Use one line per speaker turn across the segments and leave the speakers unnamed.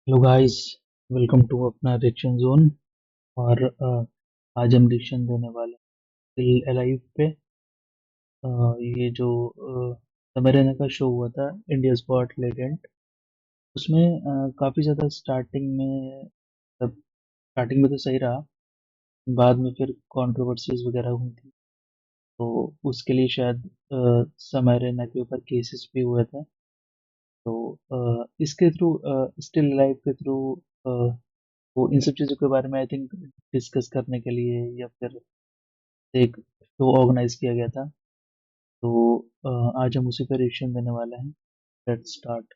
Hello guys. Welcome to अपना reaction zone. और आज हम रिएक्शन देने वाले टिल अलाइव पे। ये जो समय रैना का शो हुआ था, इंडियाज गॉट लेजेंड, उसमें काफ़ी ज़्यादा स्टार्टिंग में तो सही रहा। बाद में फिर कंट्रोवर्सीज वगैरह हुई थी, तो उसके लिए शायद समय रैना के ऊपर केसेस भी हुए थे। तो इसके थ्रू, स्टिल अलाइव के थ्रू, वो इन सब चीज़ों के बारे में आई थिंक डिस्कस करने के लिए या फिर एक शो ऑर्गेनाइज किया गया था। तो आज हम उसी पर रिएक्शन देने वाले हैं। Let's start.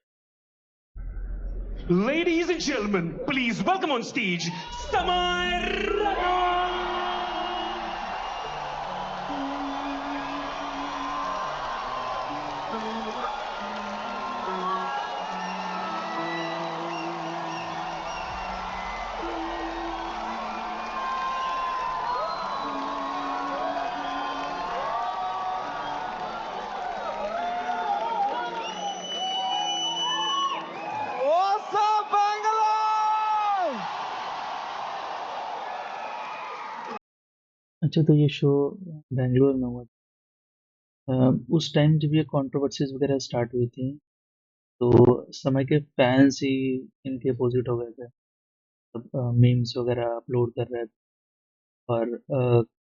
Ladies and gentlemen, please welcome on stage Samar Rana. What's up, Bangalore?
अच्छा, तो ये शो बेंगलोर में हुआ था। उस टाइम जब ये कंट्रोवर्सीज वगैरह स्टार्ट हुई थी, तो समय के फैंस ही इनके अपोजिट हो गए थे। मीम्स वगैरह अपलोड कर रहे थे, और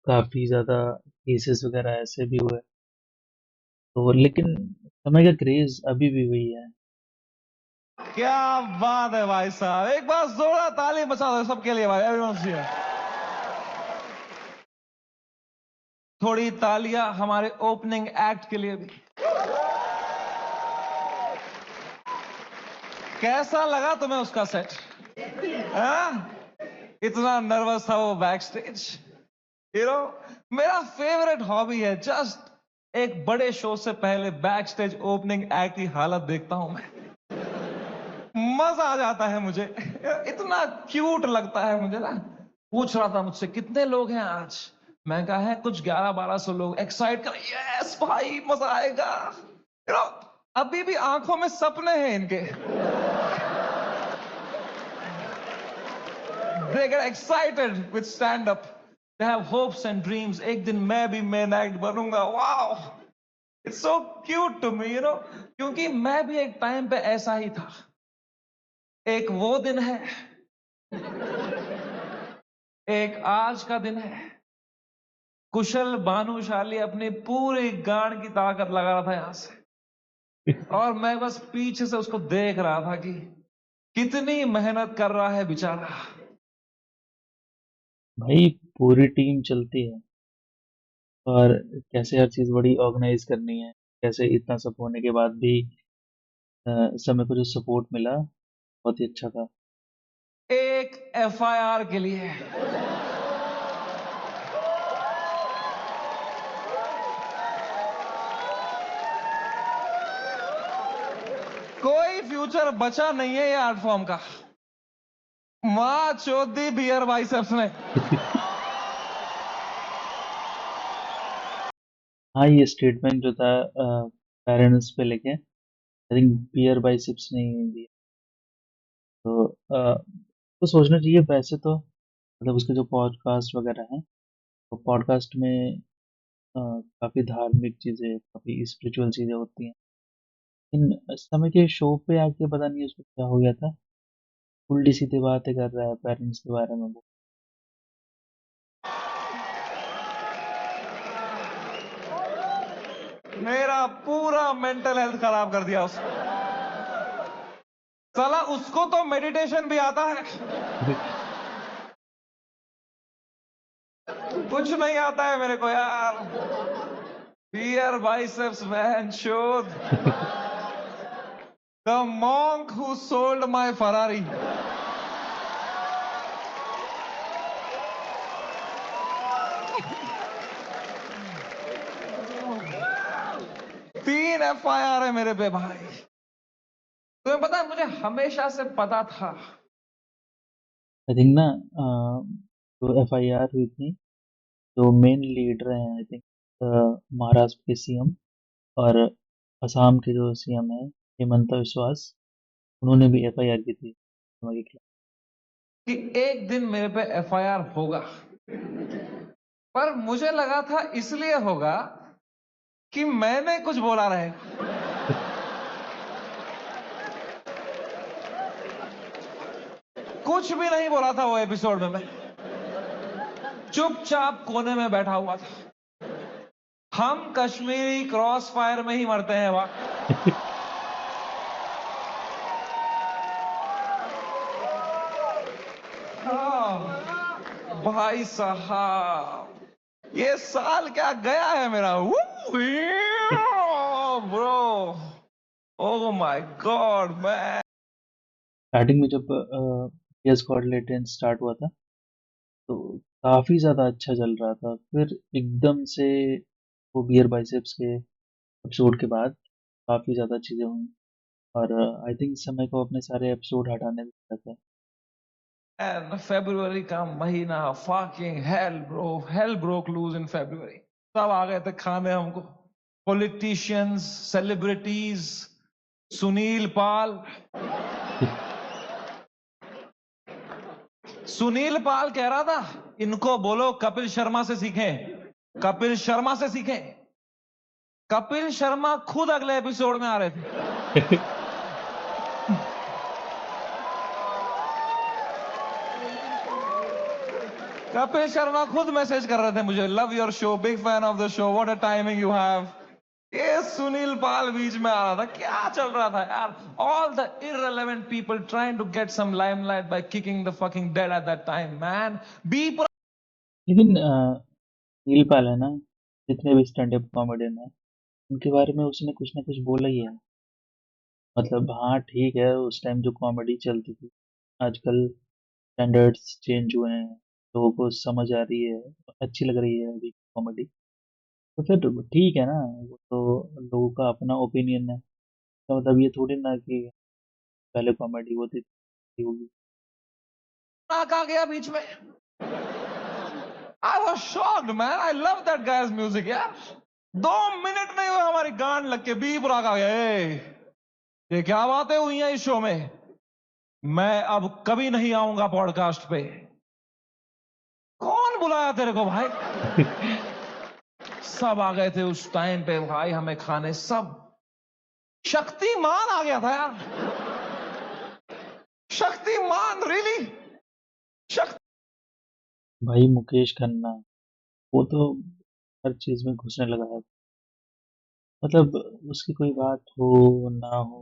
काफ़ी ज़्यादा केसेस वगैरह ऐसे भी हुए। तो लेकिन समय का क्रेज अभी भी वही है।
क्या बात है भाई साहब, एक बार जोरदार ताली बजा दो सबके लिए भाई, एवरीवन हियर। थोड़ी तालियां हमारे ओपनिंग एक्ट के लिए भी। कैसा लगा तुम्हें उसका सेट? हाँ? इतना नर्वस था वो बैक स्टेज। यू नो, मेरा फेवरेट हॉबी है जस्ट एक बड़े शो से पहले बैक स्टेज ओपनिंग एक्ट की हालत देखता हूं मैं। मजा आ जाता है मुझे। इतना क्यूट लगता है मुझे ना। पूछ रहा था मुझसे कितने लोग हैं आज। मैं कहा है कुछ 1100-1200 लोग। एक्साइट कर, यस भाई मजा आएगा। यू नो, अभी भी आंखों में सपने हैं इनके। They get excited with stand up. They have hopes and dreams, एक दिन मैं भी मेन एक्ट बनूंगा। Wow, it's so cute to me, you know, क्योंकि मैं भी एक टाइम पे ऐसा ही था। एक वो दिन है, एक आज का दिन है। कुशल भानुशाली अपनी पूरी गांड की ताकत लगा रहा था यहां से, और मैं बस पीछे से उसको देख रहा था कि कितनी मेहनत कर रहा है बेचारा।
भाई, पूरी टीम चलती है, और कैसे हर चीज़ बड़ी ऑर्गेनाइज करनी है। कैसे इतना सब होने के बाद भी समय को जो सपोर्ट मिला, बहुत ही अच्छा था।
एक एफआईआर के लिए कोई फ्यूचर बचा नहीं है ये आर्ट फॉर्म का। मां चौधी बियर बाइसेप्स ने।
हाँ, ये स्टेटमेंट जो था पेरेंट्स पे लेके, आई थिंक बियर बाइसेप्स ने ही दिया। तो तो सोचना चाहिए वैसे तो। मतलब उसके जो पॉडकास्ट वगैरह हैं, तो पॉडकास्ट में काफ़ी धार्मिक चीज़ें, काफ़ी स्पिरिचुअल चीज़ें होती हैं। इन समय के शो पे आके पता नहीं उसको क्या हो गया था, उल्टी सीधी बातें कर रहा है पेरेंट्स के बारे में वो।
मेरा पूरा मेंटल हेल्थ खराब कर दिया उसने। साला उसको तो मेडिटेशन भी आता है, कुछ नहीं आता है मेरे को यार। बियर बाइसेप्स मैन शोध। The monk who sold my Ferrari. 3 FIR है मेरे पे भाई। तुम्हें पता है मुझे हमेशा से पता था।
आई थिंक ना, जो एफआईआर हुई थी, जो मेन लीडर हैं, आई थिंक महाराष्ट्र के सीएम और असम के जो सीएम हैं, हेमंत बिस्वा, उन्होंने भी एफआईआर की थी। समझ गया।
कि एक दिन मेरे पे एफआईआर होगा, पर मुझे लगा था इसलिए होगा कि मैंने कुछ बोला रहेगा। कुछ भी नहीं बोला था वो एपिसोड में, मैं चुपचाप कोने में बैठा हुआ था। हम कश्मीरी क्रॉस फायर में ही मरते हैं वहां। भाई साहब, ये साल क्या गया है मेरा। Bro, oh my God man.
Starting में जब यस गॉड लेटेंट स्टार्ट हुआ था तो काफी ज्यादा अच्छा चल रहा था, फिर एकदम से वो बियर बाइसेप्स के एपिसोड के बाद काफी ज्यादा चीजें हुई, और आई थिंक समय को अपने सारे एपिसोड हटाने लगा था।
एंड फरवरी का महीना, fucking hell bro, hell broke loose in फरवरी। सब आ गए थे खाने हमको, पॉलिटिशियंस, सेलिब्रिटीज, सुनील पाल। सुनील पाल कह रहा था इनको बोलो कपिल शर्मा से सीखें, कपिल शर्मा से सीखें। कपिल शर्मा खुद अगले एपिसोड में आ रहे थे। कपिल शर्मा खुद मैसेज कर रहे थे मुझे, love your show, big fan of the show, what a timing you have. ये सुनील पाल बीच में आ रहा था, क्या चल रहा था यार। All the irrelevant people trying to get some limelight by kicking the fucking dead at that time, man. Be
लेकिन नील पाल है ना, जितने भी स्टैंड अप कॉमेडियन है उनके बारे में उसने कुछ ना कुछ बोला ही है। मतलब हाँ ठीक है, उस टाइम जो कॉमेडी चलती थी, आजकल स्टैंडर्ड्स चेंज हुए हैं, लोगों को समझ आ रही है, अच्छी लग रही है अभी कॉमेडी, तो फिर ठीक है ना। वो तो लोगों का अपना ओपिनियन है, तो मतलब ये थोड़ी ना कि पहले कॉमेडी होती थी होगी।
आ गया बीच में। I was shocked, man. I love that guy's music, यार। 2 मिनट नहीं हुए हमारी गांड लग के बीप राग आ गया। ये क्या बातें हुई हैं इस शो में। मैं अब कभी नहीं आऊंगा पॉडकास्ट पे। कौन बुलाया तेरे को भाई। सब आ गए थे उस टाइम पे भाई हमें खाने, सब। शक्तिमान आ गया था यार। शक्तिमान, रियली। शक्ति
भाई मुकेश खन्ना, वो तो हर चीज में घुसने लगा है। मतलब उसकी कोई बात हो ना हो,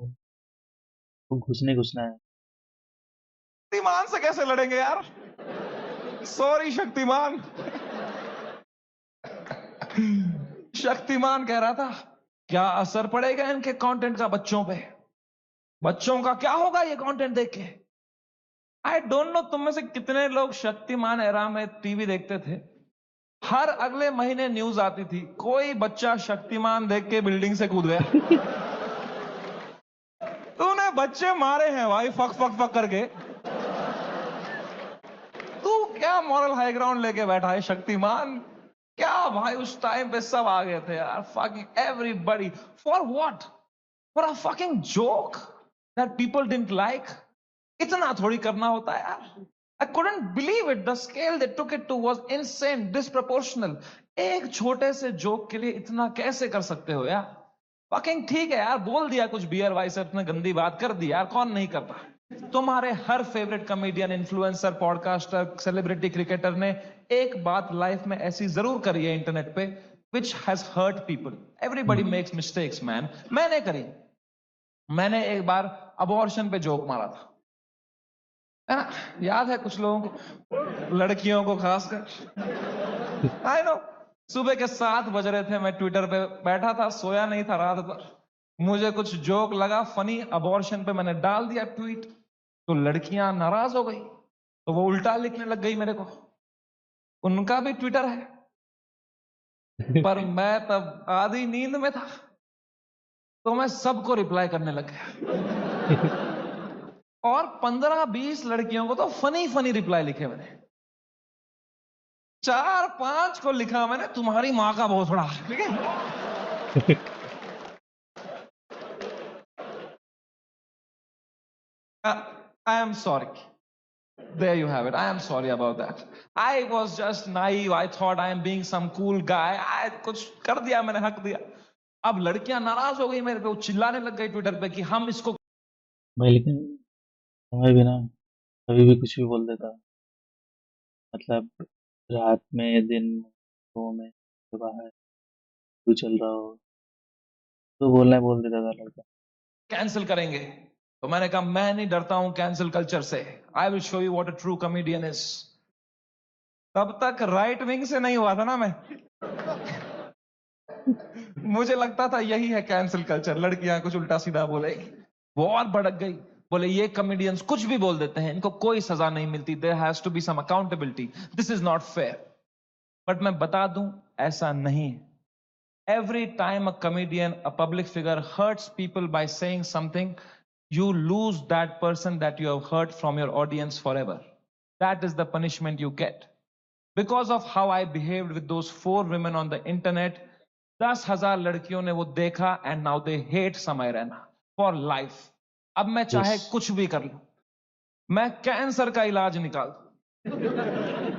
वो घुसने घुसना है।
शक्तिमान से कैसे लड़ेंगे यार। सॉरी शक्तिमान। शक्तिमान कह रहा था क्या असर पड़ेगा इनके कंटेंट का बच्चों पे, बच्चों का क्या होगा ये कंटेंट देख के। आई डोंट नो तुम में से कितने लोग शक्तिमान एरा में टीवी देखते थे। हर अगले महीने न्यूज आती थी कोई बच्चा शक्तिमान देख के बिल्डिंग से कूद गया। तूने बच्चे मारे हैं भाई, फक फक फक करके। तू क्या मॉरल हाई ग्राउंड लेके बैठा है शक्तिमान। क्या भाई उस टाइम पे सब आ गए थे यार, fucking everybody. For what? For a fucking joke that people didn't like. इतना थोड़ी करना होता है यार। I couldn't believe it. The scale they took it to was insane, disproportional. एक छोटे से जोक के लिए इतना कैसे कर सकते हो यार। फकिंग ठीक है यार, बोल दिया कुछ बियर बाइसेप्स ने गंदी बात कर दी यार, कौन नहीं करता। तुम्हारे हर favourite comedian, influencer, podcaster, celebrity, cricketer ने एक बात लाइफ में ऐसी जरूर करी है इंटरनेट पे, which has hurt people. Everybody makes mistakes, man. मैंने करी। मैंने एक बार अबॉर्शन पे जोक मारा था, है ना। याद है कुछ लोगों को, लड़कियों को खासकर। I know. सुबह के 7 बज रहे थे, मैं ट्विटर पे बैठा था, सोया नहीं था रात भर। मुझे कुछ जोक लगा फनी अबॉर्शन पे, मैंने डाल दिया ट्वीट। तो लड़कियां नाराज हो गई, तो वो उल्टा लिखने लग गई मेरे को। उनका भी ट्विटर है, पर मैं तब आधी नींद में था, तो मैं सबको रिप्लाई करने लग गया। और 15-20 लड़कियों को तो फनी फनी रिप्लाई लिखे मैंने। 4-5 को लिखा मैंने तुम्हारी माँ का भोसड़ा, ठीक है। I am sorry. There you have it. I am sorry about that. I was just naive. I thought I am being some cool guy. I कुछ कर दिया, मैंने हक दिया. अब लड़कियां नाराज हो गई मेरे पे, वो चिल्लाने लग गई ट्विटर पे कि हम इसको.
भाई लेकिन समय भी ना कभी भी कुछ भी बोल देता, मतलब रात में, दिन में, सुबह में, बाहर तू चल रहा हो तो बोलना है, बोल देता था लड़का।
कैंसिल करेंगे. तो मैंने कहा मैं नहीं डरता हूं कैंसिल कल्चर से. I will show you what a true comedian is. तब तक राइट विंग से नहीं हुआ था ना मैं. मुझे लगता था यही है कैंसिल कल्चर, लड़कियां कुछ उल्टा सीधा बोलेगी. वो और भड़क गई. बोले ये कॉमेडियंस कुछ भी बोल देते हैं, इनको कोई सजा नहीं मिलती. There has to be some accountability. This is not fair. But मैं बता दूं, ऐसा नहीं है. Every time a comedian, a public figure hurts people by saying something, you lose that person that you have hurt from your audience forever. That is the punishment you get. Because of how I behaved with those 4 women on the internet, 10,000 लड़कियों ने वो देखा and now they hate समय Raina for life. अब मैं चाहे
Yes.
कुछ भी कर लूं, मैं कैंसर का इलाज निकाल दूं,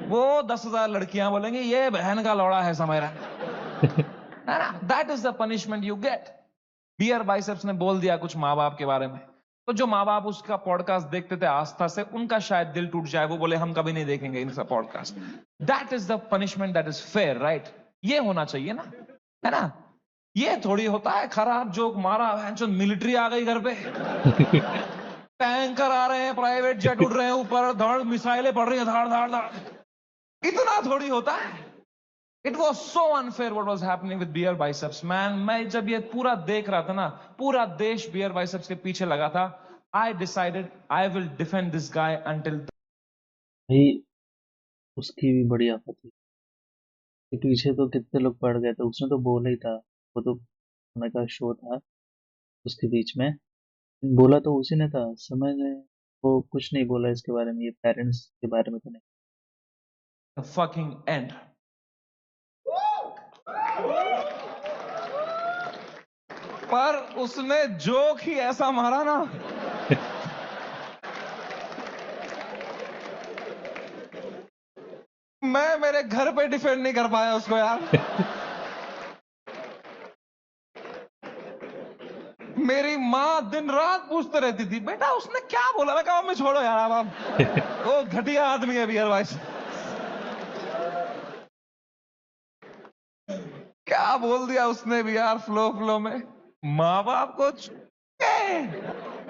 वो 10,000 लड़कियां बोलेंगी ये बहन का लौड़ा है Samay Raina. That is the punishment you get. Beer biceps ने बोल दिया कुछ माँ बाप के बारे में, तो जो माँ बाप उसका पॉडकास्ट देखते थे आस्था से, उनका शायद दिल टूट जाए. वो बोले हम कभी नहीं देखेंगे इनका podcast. That is the punishment that is fair, right? ये होना चाहिए ना, है ना? ये थोड़ी होता है खराब जोक मारा, जो मिलिट्री आ गई घर पे, टैंकर आ रहे हैं, प्राइवेट जेट उड़ रहे हैं ऊपर, धड़ मिसाइलें पड़ रही हैं, धाड़ धाड़ धाड़. इतना थोड़ी होता है. It was so unfair what was happening with beer biceps, man. मैं जब ये पूरा देख रहा था ना, पूरा देश beer biceps के पीछे लगा था. I decided I will defend this guy until.
भाई उसकी भी बड़ी आफत थी कि पीछे तो कितने लोग पड़ गए थे, उसने तो बोला ही था, वो तो समय का शो था उसके बीच में, बोला तो उसी ने था, समय ने वो कुछ नहीं बोला इसके बारे में, ये पेरेंट्स के बारे में तो नहीं.
The fucking end. पर उसने जोक ही ऐसा मारा ना, मैं मेरे घर पे डिफेंड नहीं कर पाया उसको यार. मेरी माँ दिन रात पूछते रहती थी बेटा उसने क्या बोला. मैं कहा मम्मी छोड़ो यार, अब वो घटिया आदमी है बियर भाई. क्या बोल दिया उसने भी यार, फ्लो फ्लो में. माँ बाप को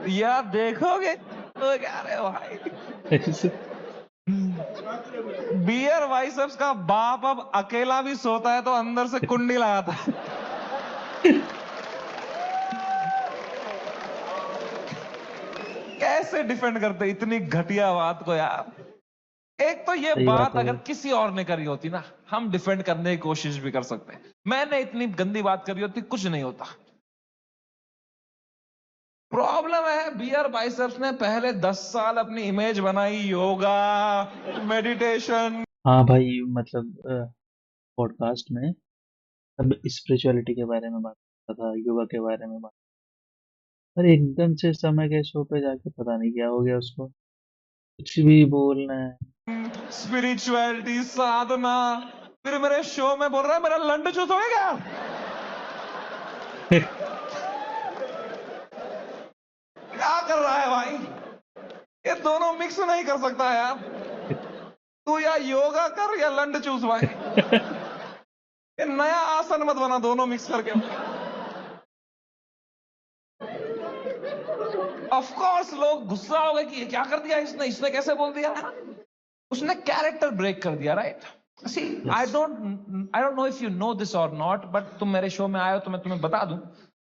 यार देखोगे तो क्या रे भाई. बियर बाइसेप्स का बाप अब अकेला भी सोता है तो अंदर से कुंडी लगाता है. कैसे डिफेंड करते इतनी घटिया बात को यार. एक तो ये
सही
बात
बात है
अगर
भाई.
किसी और ने करी होती ना, हम डिफेंड करने की कोशिश भी कर सकते हैं. मैंने इतनी गंदी बात करी होती, कुछ नहीं होता. प्रॉब्लम है बियर बाइसेप्स ने पहले 10 साल अपनी इमेज बनाई, योगा, मेडिटेशन.
हाँ भाई, मतलब पॉडकास्ट में अब स्पिरिचुअलिटी के बारे में बात करता था, योगा के बारे में बात, पर एकदम से समय के शो पे जाके पता नहीं क्या हो गया उसको, कुछ भी बोलना है.
स्पिरिचुअलिटी, साधना, फिर मेरे शो में बोल रहा है मेरा लंड चूस हो गया. क्या कर रहा है भाई? ये दोनों मिक्स नहीं कर सकता यार. तू या योगा कर या लंड चूस भाई. ये नया आसन मत बना दोनों मिक्स करके. ऑफ कोर्स लोग गुस्सा हो गए कि ये क्या कर दिया इसने, इसने कैसे बोल दिया. उसने कैरेक्टर ब्रेक कर दिया, right? See I don't know if you know this और नॉट, बट तुम मेरे शो में आए हो तो मैं तुम्हें बता दूं.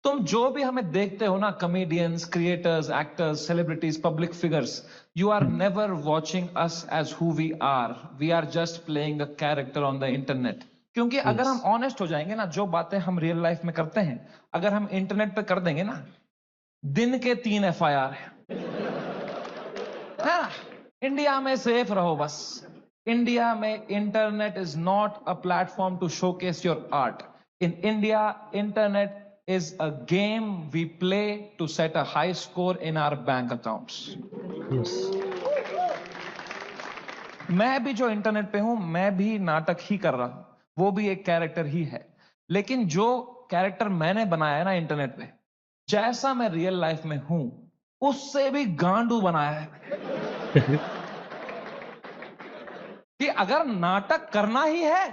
तुम जो भी हमें देखते हो ना, comedians, creators, actors, celebrities, public figures, you are never watching us as who we are. We are just playing a character on the internet. क्योंकि अगर हम ऑनेस्ट हो जाएंगे ना, जो बातें हम रियल लाइफ में करते हैं अगर हम इंटरनेट पे कर देंगे ना, दिन के 3 FIR है ना. इंडिया में सेफ रहो बस. इंडिया में internet is not a platform to showcase your art. In India internet is a game we play to set a high score in our bank accounts.
Yes.
मैं भी जो internet पे हूं, मैं भी नाटक ही कर रहा हूं, वो भी एक कैरेक्टर ही है। लेकिन जो कैरेक्टर मैंने बनाया है ना इंटरनेट पे, जैसा मैं रियल लाइफ में हूं, उससे भी गांडू बनाया है। कि अगर नाटक करना ही है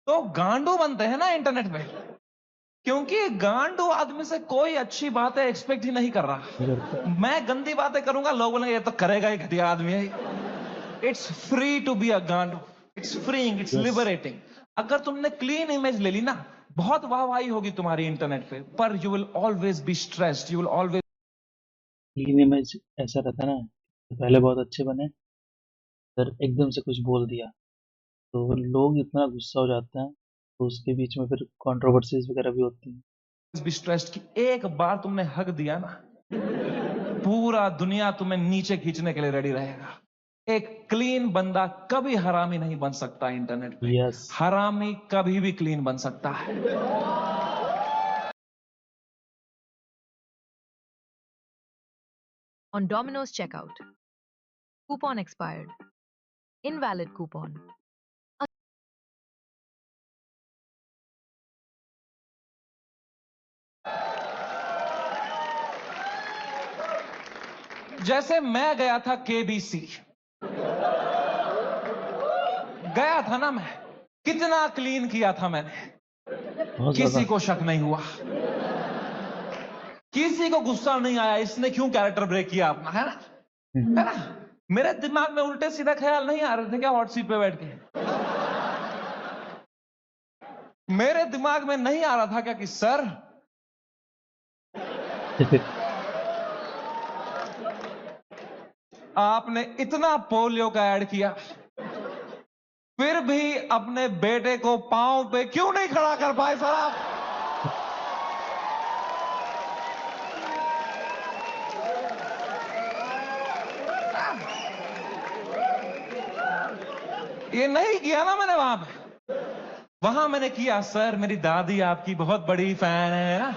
तो गांडू बनते हैं ना इंटरनेट पे, क्योंकि गांडू आदमी से कोई अच्छी बातें एक्सपेक्ट ही नहीं कर
नहीं
रहा।
करता।
मैं गंदी बातें करूंगा, लोग बोलेंगे ये तो करेगा ही, घटिया आदमी है। It's free to be a गांडू, it's freeing, it's
yes.
Liberating. अगर तुमने क्लीन इमेज ले ली ना, बहुत वाहवाही होगी तुम्हारी इंटरनेट पे, पर you will always be stressed, you will always.
Clean image ऐसा रहता है ना, पहले बहुत अच्छे बने, फिर एकदम से कुछ बोल दिया तो लोग इतना गुस्सा हो जाते हैं, तो उसके बीच में फिर कंट्रोवर्सीज वगैरह भी होती हैं।
बी स्ट्रेस्ड कि एक बार तुमने हक दिया ना, पूरा दुनिया तुम्हें नीचे खींचने के लिए रेडी रहेगा। एक क्लीन बंदा कभी हरामी नहीं बन सकता इंटरनेट पे,
यस।
हरामी कभी भी क्लीन बन सकता है।
On Domino's checkout. Coupon expired. Invalid coupon.
जैसे मैं गया था केबीसी, गया था ना मैं, कितना क्लीन किया था मैंने,
बहुत
किसी
ज्यादा।
को शक नहीं हुआ, किसी को गुस्सा नहीं आया इसने क्यों कैरेक्टर ब्रेक किया अपना, है ना? है ना? मेरे दिमाग में उल्टे सीधा ख्याल नहीं आ रहे थे क्या हॉट सीट पे बैठ के? मेरे दिमाग में नहीं आ रहा था क्या कि सर आपने इतना पोलियो का ऐड किया, फिर भी अपने बेटे को पांव पे क्यों नहीं खड़ा कर पाए सर आप? ये नहीं किया ना मैंने वहां पे। वहां मैंने किया, सर मेरी दादी आपकी बहुत बड़ी फैन है ना,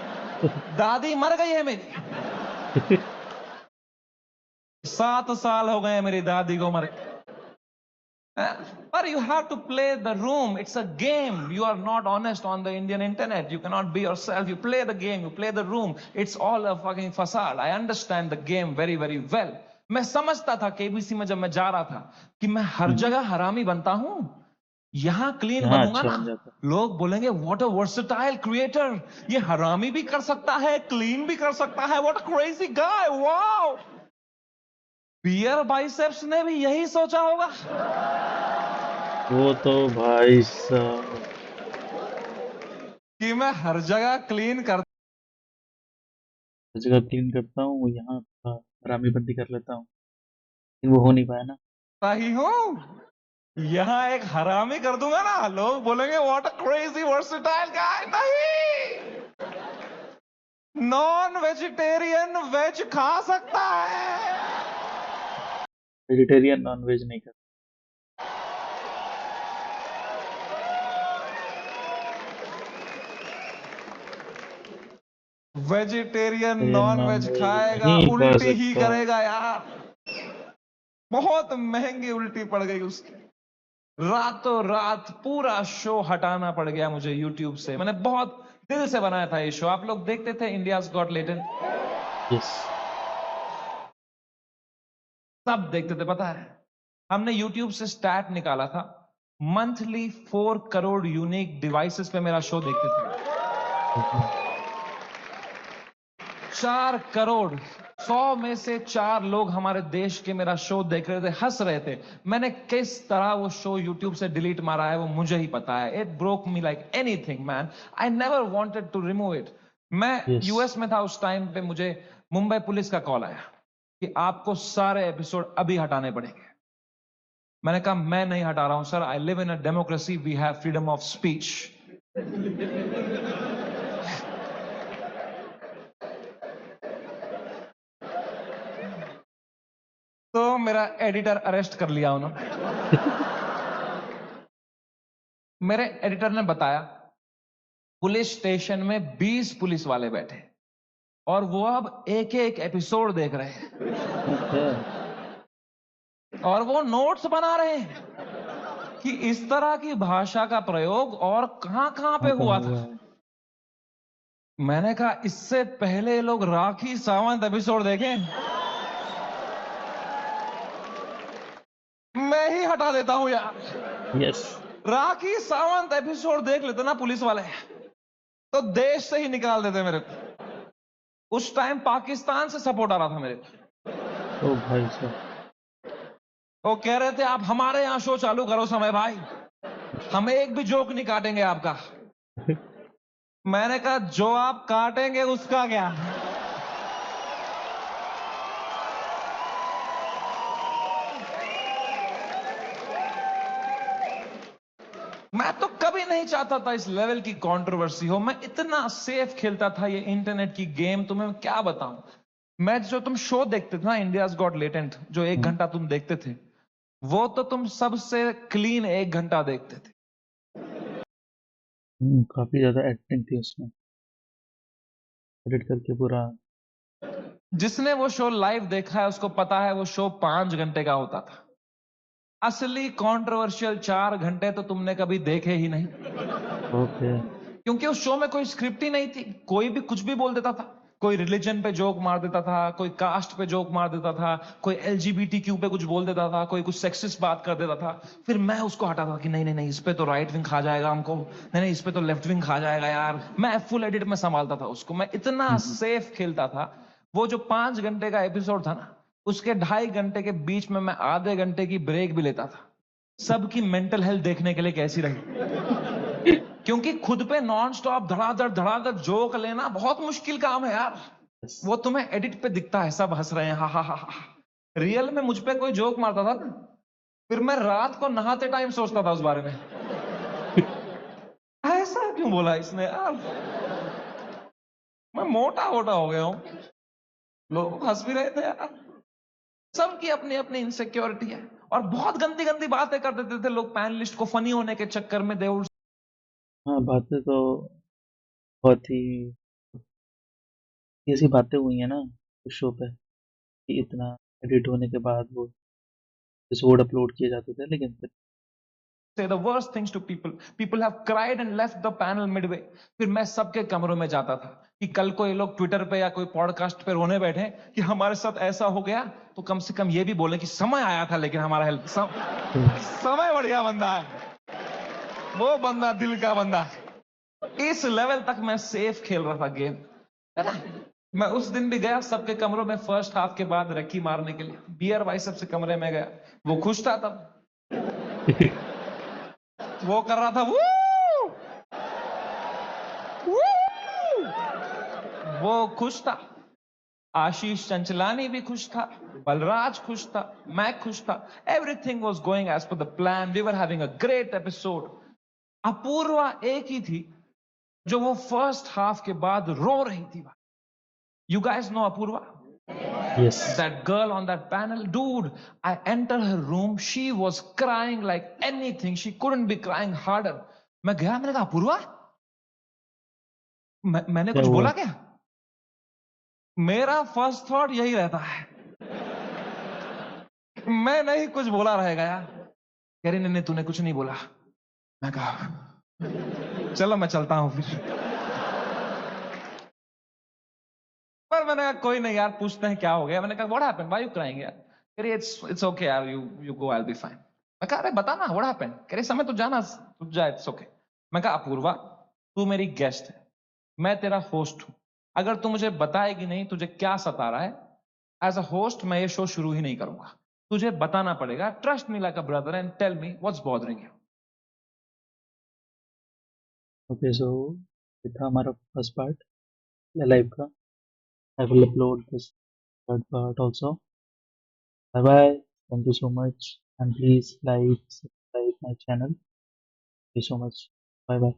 दादी मर गई है मेरी, 7 साल हो गए मेरी दादी को मरे। But you have to play the room. It's a game. You are not honest on the Indian internet. You cannot be yourself. You play the game. You play the room. It's all a fucking facade. I understand the game very, very well. मैं समझता था KBC में जब मैं जा रहा था कि मैं हर जगह हरामी बनता हूं, यहां क्लीन
यहाँ
बनूंगा
अच्छा
ना,
बन जाता
लोग बोलेंगे व्हाट अ वर्सेटाइल क्रिएटर, ये हरामी भी कर सकता है, क्लीन भी कर सकता है, what a crazy guy, wow. Beer biceps ने भी यही सोचा होगा।
वो तो भाई साहब
कि मैं हर जगह क्लीन कर
हर जगह क्लीन करता हूँ, यहाँ हरामी बंदी कर लेता हूँ, लेकिन वो हो नहीं पाया ना।
सकता ही हूं, यहां एक हरामी कर दूंगा ना, लोग बोलेंगे व्हाट अ क्रेजी वर्सेटाइल गाय। नहीं, नॉन वेजिटेरियन वेज खा सकता है।
वेजिटेरियन नॉन वेज नहीं करता।
Vegetarian
vegetarian
non
non
veg
veg
खाएगा,
नहीं खा
उल्टी ही
सकता।
करेगा यार, बहुत महंगी उल्टी पड़ गई उसकी। रातों रात पूरा शो हटाना पड़ गया मुझे यूट्यूब से। मैंने बहुत दिल से बनाया था ये शो, आप लोग देखते थे इंडियाज गॉट टैलेंट,
यस।
सब देखते थे पता है। हमने यूट्यूब से स्टैट निकाला था, मंथली 4 करोड़ यूनिक डिवाइसेस पे मेरा शो देखते थे। 4 करोड़, 100 में से 4 लोग हमारे देश के मेरा शो देख रहे थे, हंस रहे थे। मैंने किस तरह वो शो यूट्यूब से डिलीट मारा है वो मुझे ही पता है। It broke me like anything man, I never wanted to remove it. मैं
यस।
यूएस में था उस टाइम पे, मुझे मुंबई पुलिस का कॉल आया कि आपको सारे एपिसोड अभी हटाने पड़ेंगे। मैंने कहा मैं नहीं हटा रहा हूं sir, I live in a democracy, we have freedom of speech. तो मेरा एडिटर अरेस्ट कर लिया उन्होंने। मेरे एडिटर ने बताया पुलिस स्टेशन में 20 पुलिस वाले बैठे और वो अब एक एक एपिसोड देख रहे हैं।
अच्छा।
और वो नोट्स बना रहे हैं कि इस तरह की भाषा का प्रयोग और कहां कहां पे
हाँ कहाँ
हुआ
हुआ
था।
है?
मैंने कहा इससे पहले ये लोग राखी सावंत एपिसोड देखें, मैं ही हटा देता हूं यार।
यस।
राखी सावंत एपिसोड देख लेते ना पुलिस वाले, तो देश से ही निकाल देते मेरे को। उस टाइम पाकिस्तान से सपोर्ट आ रहा था मेरे को।
ओ भाई साहब।
वो कह रहे थे आप हमारे यहां शो चालू करो समय भाई, हम एक भी जोक नहीं काटेंगे आपका। मैंने कहा जो आप काटेंगे उसका क्या। मैं तो कभी नहीं चाहता था इस लेवल की कंट्रोवर्सी हो। मैं इतना सेफ खेलता था ये इंटरनेट की गेम, तुम्हें क्या बताऊं। मैं जो तुम शो देखते थे ना, इंडियाज गॉट लेटेंट, जो 1 घंटा तुम देखते थे, वो तो तुम सबसे क्लीन 1 घंटा देखते थे।
काफी ज्यादा एक्टिंग थी उसमें, एडिट करके पूरा।
जिसने वो शो लाइव देखा है उसको पता है वो शो 5 घंटे का होता था। असली कंट्रोवर्शियल 4 घंटे तो तुमने कभी देखे ही नहीं,
ओके।
क्योंकि उस शो में कोई स्क्रिप्ट ही नहीं थी। कोई भी कुछ भी बोल देता था। कोई रिलीजन पे जोक मार देता था, कोई कास्ट पे जोक मार देता था, कोई एलजीबीटीक्यू पे कुछ बोल देता था, कोई कुछ सेक्सिस्ट बात कर देता था। फिर मैं उसको हटाता था कि नहीं नहीं नहीं, इस पे तो राइट विंग खा जाएगा हमको, नहीं नहीं इस पे तो लेफ्ट विंग खा जाएगा यार। मैं फुल एडिट में संभालता था उसको, मैं इतना सेफ खेलता था। वो जो 5 घंटे का एपिसोड था ना, उसके 2.5 घंटे के बीच में मैं आधे घंटे की ब्रेक भी लेता था, सबकी मेंटल हेल्थ देखने के लिए कैसी रही। क्योंकि खुद पे नॉन स्टॉप धड़ाधड़ जोक लेना बहुत मुश्किल काम है यार। वो तुम्हें एडिट पे दिखता है सब हंस रहे हैं, हा हा हा हा। रियल में मुझ पे कोई जोक मारता था ना, फिर मैं रात को नहाते टाइम सोचता था उस बारे में, ऐसा क्यों बोला इसने यार। मैं मोटा मोटा हो गया हूं, लोग हंस भी रहे थे यार। सबकी अपनी अपनी इनसिक्योरिटी है, और बहुत गंदी गंदी बातें कर देते थे लोग पैनलिस्ट को फनी होने के चक्कर में। दे
हाँ, बातें तो बहुत ही ऐसी बातें हुई है ना उस शो पे, कि इतना एडिट होने के बाद वो एपिसोड अपलोड किए जाते थे, लेकिन फिर
say the worst things to people. People have cried and left the panel midway. फिर मैं सबके कमरों में जाता था कि कल को ये लोग ट्विटर पे या कोई पॉडकास्ट पे रोने बैठे कि हमारे साथ ऐसा हो गया, तो कम से कम ये भी बोले कि समय आया था लेकिन हमारा हेल्प समय बढ़िया बंदा है, वो बंदा दिल का बंदा है। इस लेवल तक मैं सेफ खेल रहा था गेम, है ना। मैं उस दिन भी गया सबके कमरों में फर्स्ट हाफ के बाद रक्की मारने के लिए, बियर भाई सबसे कमरे में गया। वो खुश था तब, वो कर रहा था वो खुश था। आशीष चंचलानी भी खुश था, बलराज खुश था, मैं खुश था। Everything was going as per the plan. We were having a great episode. Apoorva एक ही थी जो वो फर्स्ट हाफ के बाद रो रही थी। You guys know Apoorva,
yes.
that girl on that panel, dude. I entered her room, she was crying like anything, she couldn't be crying harder. मैं गया, मैंने कहा अपूर्वा, मैंने
क्या
कुछ
हुआ?
बोला क्या। मेरा फर्स्ट थॉट यही रहता है, मैं नहीं कुछ बोला रहेगा यार। कह रही नहीं तूने कुछ नहीं बोला। मैं कहा चलो मैं चलता हूं फिर। पर मैंने कहा कोई नहीं यार, पूछते हैं क्या हो गया। मैंने कहा what happened, why you crying यार। कह रही इट्स ओके यार, you go, I will be fine. मैं कहा अरे बता ना व्हाट हैपेंड। कह रही समय तो जाना, तू जा, इट्स ओके। मैं कहा अपूर्वा, तू मेरी गेस्ट है, मैं तेरा होस्ट हूं। अगर तू मुझे बताएगी नहीं तुझे क्या सता रहा है, एज अ होस्ट मैं ये शो शुरू ही नहीं करूंगा। तुझे बताना पड़ेगा, trust me like a brother and tell me what's bothering you.
Okay, so ये था हमारा फर्स्ट पार्ट लाइव का। I will upload this third part also. Bye bye, thank you so much, and please like subscribe my channel. Thank you so much, bye bye.